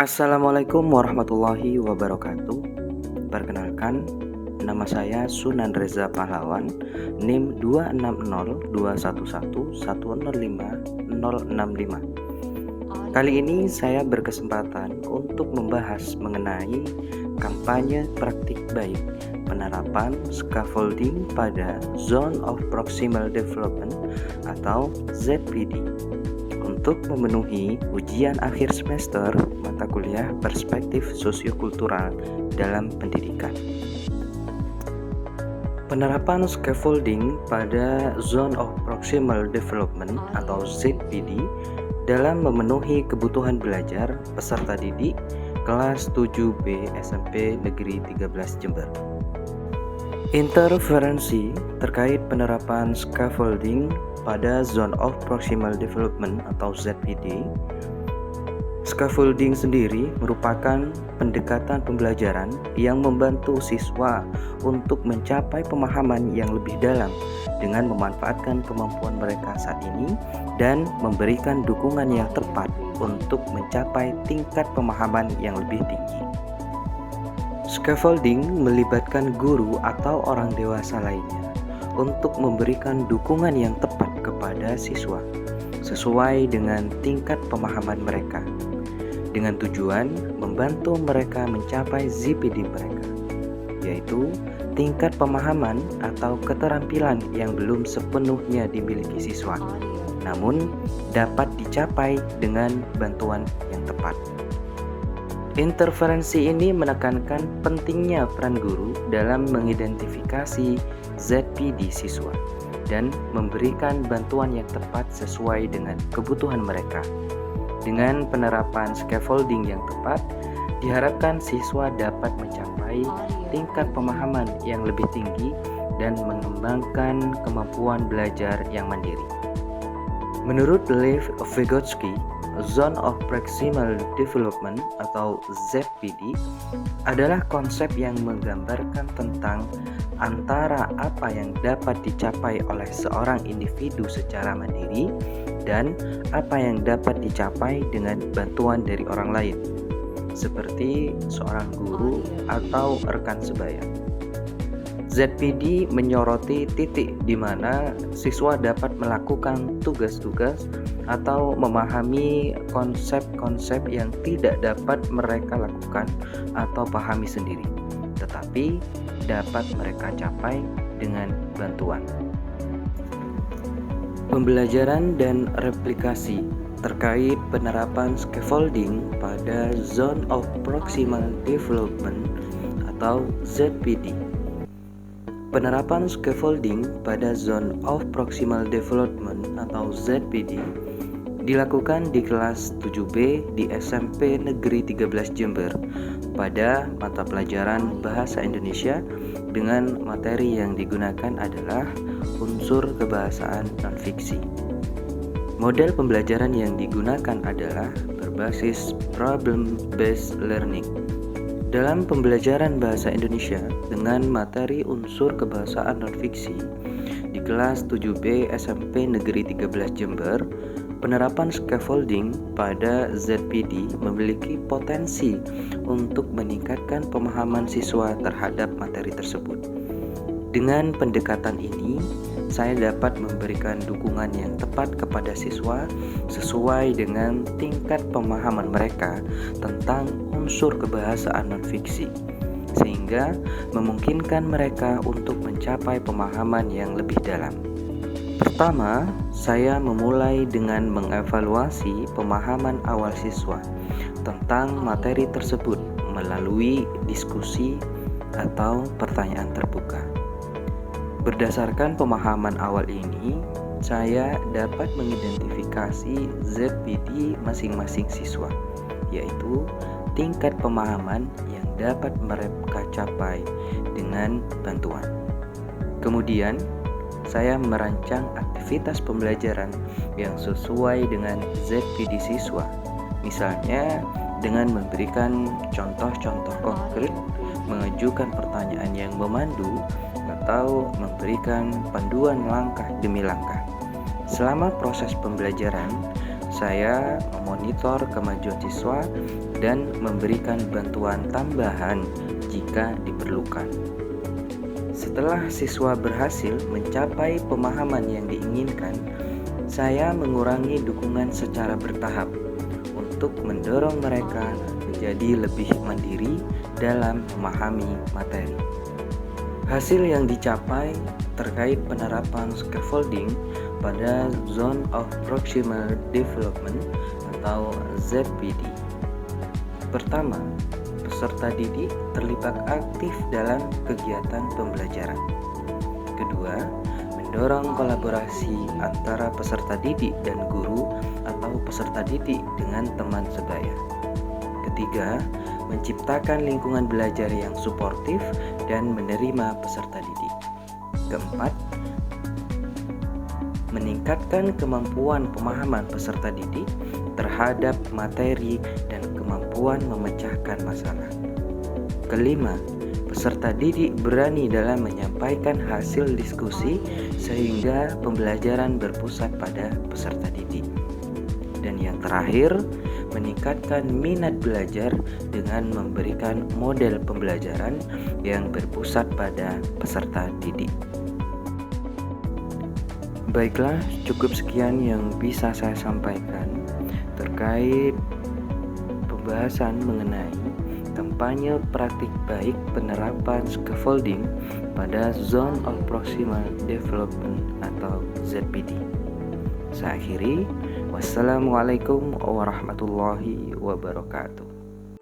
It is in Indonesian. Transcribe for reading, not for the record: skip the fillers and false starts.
Assalamualaikum warahmatullahi wabarakatuh. Perkenalkan, nama saya Sunan Reza Pahlawan, NIM 260211110565. Kali ini saya berkesempatan untuk membahas mengenai kampanye praktik baik penerapan scaffolding pada Zone of Proximal Development atau ZPD untuk memenuhi ujian akhir semester mata kuliah perspektif sosiokultural dalam pendidikan. Penerapan scaffolding pada Zone of Proximal Development atau ZPD dalam memenuhi kebutuhan belajar peserta didik kelas 7B SMP Negeri 13 Jember. Interferensi terkait penerapan scaffolding pada Zone of Proximal Development atau ZPD. Scaffolding sendiri merupakan pendekatan pembelajaran yang membantu siswa untuk mencapai pemahaman yang lebih dalam dengan memanfaatkan kemampuan mereka saat ini dan memberikan dukungan yang tepat untuk mencapai tingkat pemahaman yang lebih tinggi. Scaffolding melibatkan guru atau orang dewasa lainnya untuk memberikan dukungan yang tepat kepada siswa sesuai dengan tingkat pemahaman mereka, dengan tujuan membantu mereka mencapai ZPD mereka, yaitu tingkat pemahaman atau keterampilan yang belum sepenuhnya dimiliki siswa, namun dapat dicapai dengan bantuan yang tepat. Interferensi ini menekankan pentingnya peran guru dalam mengidentifikasi ZPD siswa dan memberikan bantuan yang tepat sesuai dengan kebutuhan mereka. Dengan penerapan scaffolding yang tepat, diharapkan siswa dapat mencapai tingkat pemahaman yang lebih tinggi dan mengembangkan kemampuan belajar yang mandiri. Menurut Lev Vygotsky, Zone of Proximal Development atau ZPD adalah konsep yang menggambarkan tentang antara apa yang dapat dicapai oleh seorang individu secara mandiri dan apa yang dapat dicapai dengan bantuan dari orang lain, seperti seorang guru atau rekan sebaya. ZPD menyoroti titik di mana siswa dapat melakukan tugas-tugas atau memahami konsep-konsep yang tidak dapat mereka lakukan atau pahami sendiri, tetapi dapat mereka capai dengan bantuan. Pembelajaran dan replikasi terkait penerapan scaffolding pada Zone of Proximal Development atau ZPD. Penerapan scaffolding pada Zone of Proximal Development atau ZPD dilakukan di kelas 7B di SMP Negeri 13 Jember pada mata pelajaran Bahasa Indonesia dengan materi yang digunakan adalah unsur kebahasaan non-fiksi. Model pembelajaran yang digunakan adalah berbasis problem-based learning. Dalam pembelajaran Bahasa Indonesia dengan materi unsur kebahasaan non-fiksi di kelas 7B SMP Negeri 13 Jember, penerapan scaffolding pada ZPD memiliki potensi untuk meningkatkan pemahaman siswa terhadap materi tersebut. Dengan pendekatan ini, saya dapat memberikan dukungan yang tepat kepada siswa sesuai dengan tingkat pemahaman mereka tentang unsur kebahasaan non-fiksi, sehingga memungkinkan mereka untuk mencapai pemahaman yang lebih dalam. Pertama, saya memulai dengan mengevaluasi pemahaman awal siswa tentang materi tersebut melalui diskusi atau pertanyaan terbuka. Berdasarkan pemahaman awal ini, saya dapat mengidentifikasi ZPD masing-masing siswa, yaitu tingkat pemahaman yang dapat mereka capai dengan bantuan. Kemudian, saya merancang aktivitas pembelajaran yang sesuai dengan ZPD siswa, misalnya dengan memberikan contoh-contoh konkret, mengajukan pertanyaan yang memandu, atau memberikan panduan langkah demi langkah. Selama proses pembelajaran, saya memonitor kemajuan siswa dan memberikan bantuan tambahan jika diperlukan. Setelah siswa berhasil mencapai pemahaman yang diinginkan, saya mengurangi dukungan secara bertahap untuk mendorong mereka menjadi lebih mandiri dalam memahami materi. Hasil yang dicapai terkait penerapan scaffolding pada Zone of Proximal Development atau ZPD. Pertama, peserta didik terlibat aktif dalam kegiatan pembelajaran. Kedua, mendorong kolaborasi antara peserta didik dan guru atau peserta didik dengan teman sebaya. Ketiga, menciptakan lingkungan belajar yang suportif dan menerima peserta didik. Keempat, meningkatkan kemampuan pemahaman peserta didik terhadap materi dan kemampuan memecahkan masalah. Kelima, peserta didik berani dalam menyampaikan hasil diskusi sehingga pembelajaran berpusat pada peserta didik. Dan yang terakhir, meningkatkan minat belajar dengan memberikan model pembelajaran yang berpusat pada peserta didik. Baiklah, cukup sekian yang bisa saya sampaikan terkait pembahasan mengenai kampanye praktik baik penerapan scaffolding pada Zone of Proximal Development atau ZPD. Saya akhiri. Wassalamualaikum warahmatullahi wabarakatuh.